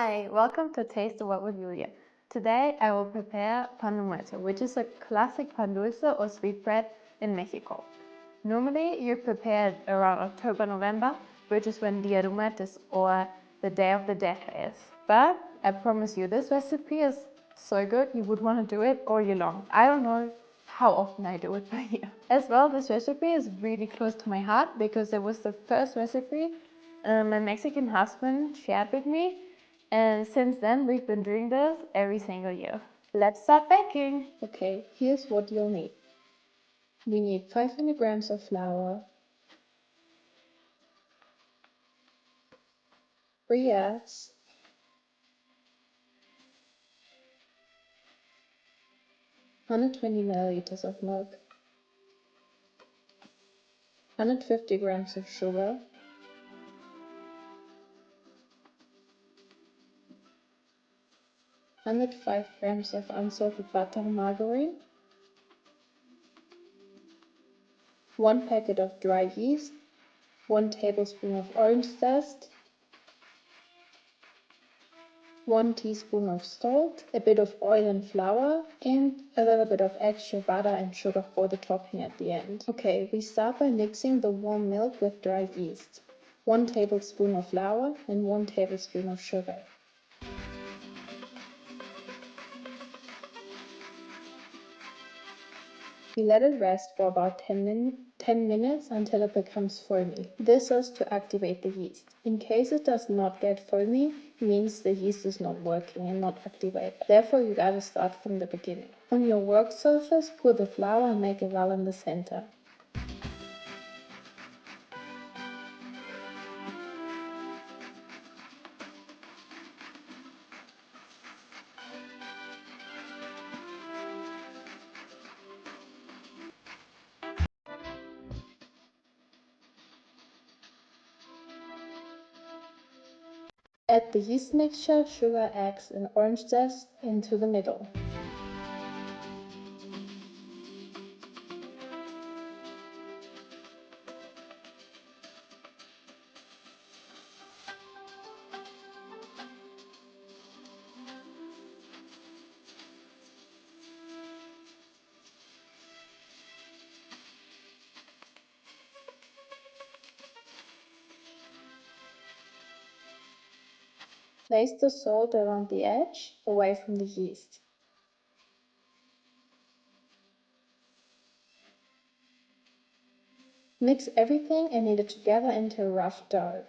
Hi, welcome to Taste the What with Julia. Today I will prepare Pan de Muerto, which is a classic pan dulce or sweetbread in Mexico. Normally you prepare it around October, November, which is when Día de Muertos or the Day of the Dead is. But I promise you, this recipe is so good you would want to do it all year long. I don't know how often I do it per year. As well, this recipe is really close to my heart because it was the first recipe my Mexican husband shared with me, and since then we've been doing this every single year. Let's start baking. Okay, here's what you'll need. We need 500 grams of flour, 3 eggs, 120 milliliters of milk, 150 grams of sugar, 105 grams of unsalted butter or margarine, 1 packet of dry yeast, 1 tablespoon of orange zest, 1 teaspoon of salt, a bit of oil and flour, and a little bit of extra butter and sugar for the topping at the end. Okay, we start by mixing the warm milk with dry yeast, 1 tablespoon of flour and 1 tablespoon of sugar. We let it rest for about 10 minutes until it becomes foamy. This is to activate the yeast. In case it does not get foamy, it means the yeast is not working and not activated. Therefore, you gotta start from the beginning. On your work surface, pour the flour and make a well in the center. Add the yeast mixture, sugar, eggs, and orange zest into the middle. Place the salt around the edge, away from the yeast. Mix everything and knead it together into a rough dough.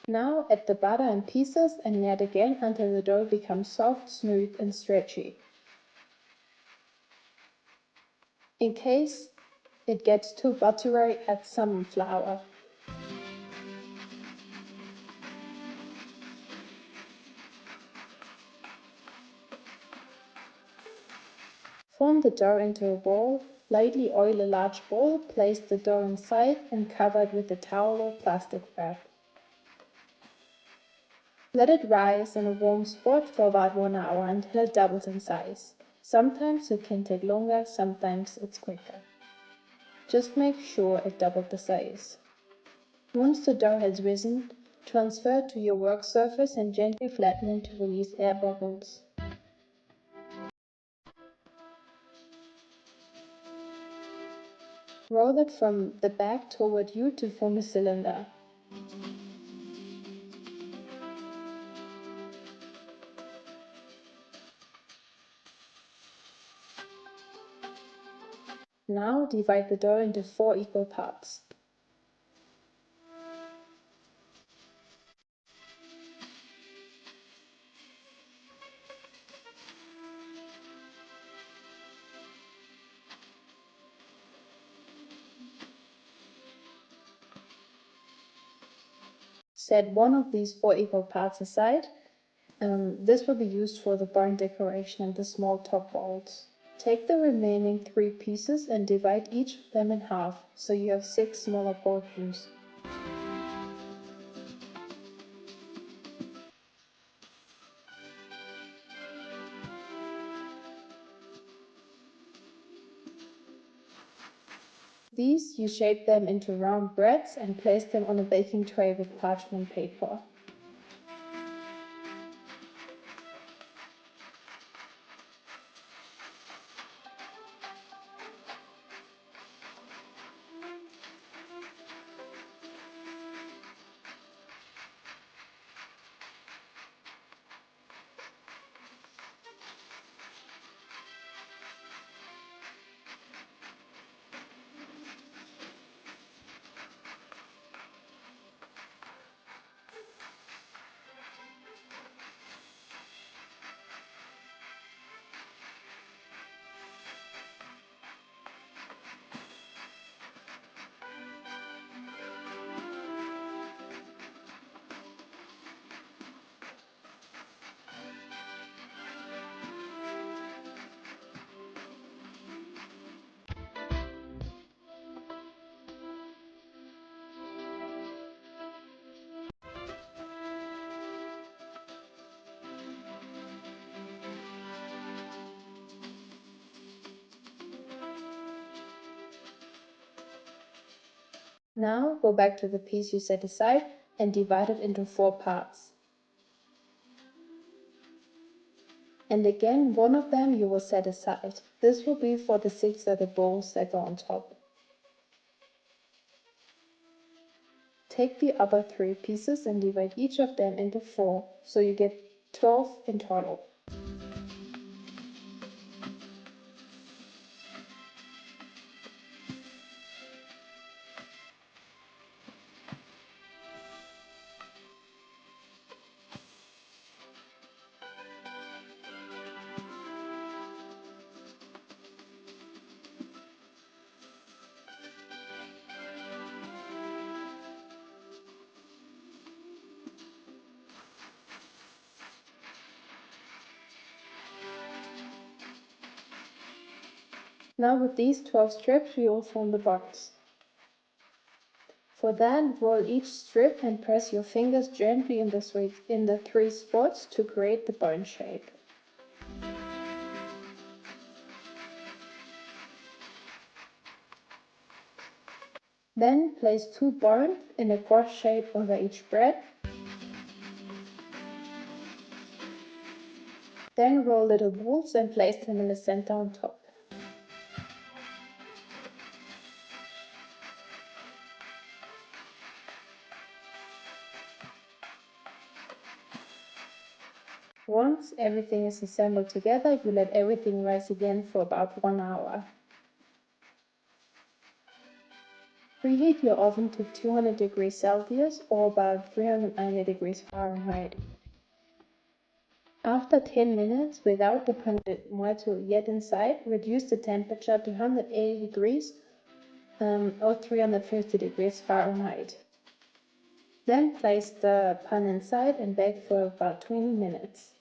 Now add the butter in pieces and knead again until the dough becomes soft, smooth, and stretchy. In case it gets too buttery, add some flour. Form the dough into a ball, lightly oil a large bowl, place the dough inside and cover it with a towel or plastic wrap. Let it rise in a warm spot for about 1 hour until it doubles in size. Sometimes it can take longer, sometimes it's quicker. Just make sure it doubled the size. Once the dough has risen, transfer it to your work surface and gently flatten it to release air bubbles. Roll it from the back toward you to form a cylinder. Now divide the dough into 4 equal parts. Set one of these 4 equal parts aside. This will be used for the barn decoration and the small top balls. Take the remaining 3 pieces and divide each of them in half, so you have 6 smaller portions. These, you shape them into round breads and place them on a baking tray with parchment paper. Now go back to the piece you set aside and divide it into 4 parts. And again, one of them you will set aside. This will be for the 6 other bowls that go on top. Take the other 3 pieces and divide each of them into 4, so you get 12 in total. Now with these 12 strips we will form the box. For that, roll each strip and press your fingers gently in the 3 spots to create the bone shape. Then place 2 bones in a cross shape over each bread. Then roll little balls and place them in the center on top. Once everything is assembled together, you let everything rise again for about 1 hour. Preheat your oven to 200 degrees Celsius or about 390 degrees Fahrenheit. After 10 minutes, without the pan de muerto yet inside, reduce the temperature to 180 degrees or 350 degrees Fahrenheit. Then place the pan inside and bake for about 20 minutes.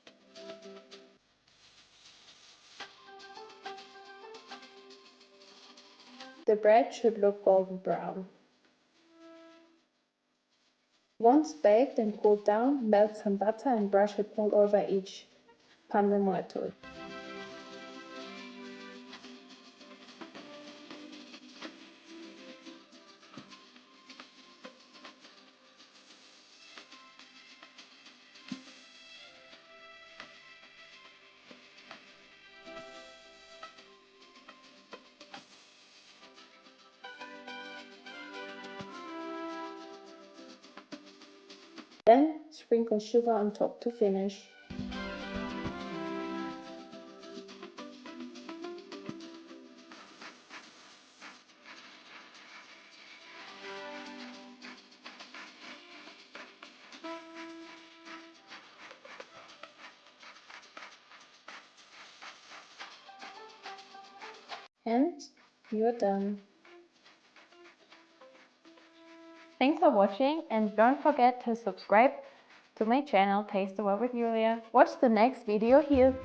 The bread should look golden brown. Once baked and cooled down, melt some butter and brush it all over each pan de muerto. Then sprinkle sugar on top to finish. And you're done. Thanks for watching, and don't forget to subscribe to my channel Taste the World with Julia. Watch the next video here.